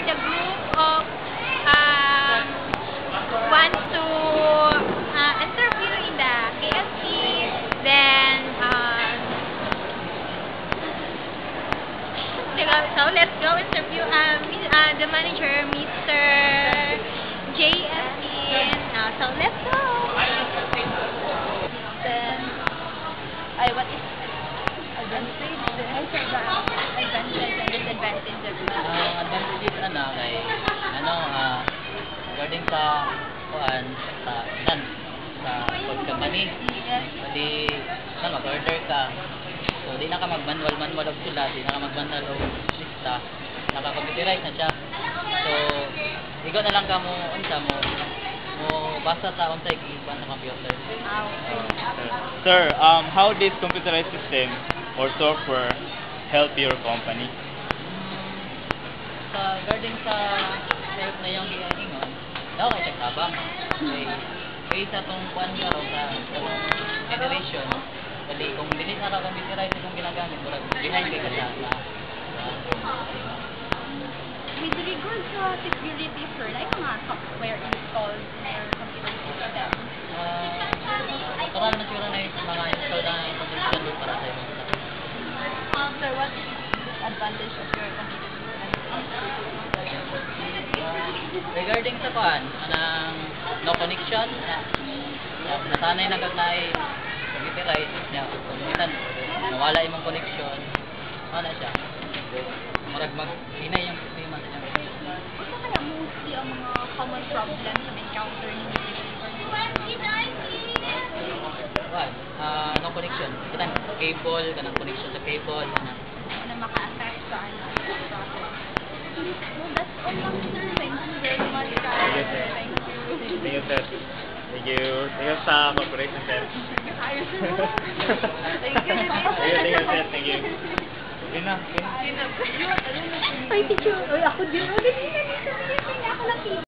the group of wants to interview in the KFC, then so let's go interview the manager, Mr. JSN. So let's go. Then, what is advantage and disadvantage of that? Ang advantages kay regarding sa food company. Pwede mag-order ka. So di na ka mag-manual og sulat, di na ka mag-manual og lista. Naka-computerize na siya. So ikaw na lang ka mo basa sa unsay giban sa computer. Sir, how this computerized system or software help your company? Sa regarding sa help na yung giingon, daw kay tabang. Kay sa tong kuan karon sa generation, pwede kung dili na ka computerized itong ginagamit, murag behind kay kasi With regard to security, sir, like mga software installed in your computer system? Total na siguro na yung mga install na protection para sa iyo. Sir, what is the disadvantage of your computer system? Regarding sa kuan, no connection, nasanay na kagnay computerized niya, kung nawala imong connection, ano siya? Murag mag-hinay yung problema sa niya. Ano kaya mostly ang mga common problems na encounter ninyo What? No connection. Cable, kanang connection sa cable. na maka-affect sa process? Well, that's all lang, sir. Thank you very much, guys. Thank you. Thank you, sir. Thank you. Thank you sa corporation, sir. Ayos mo. Thank you, Thank you, sir. Thank you. Okay na. Ay, teacher. Ay, ako din. Ako lang.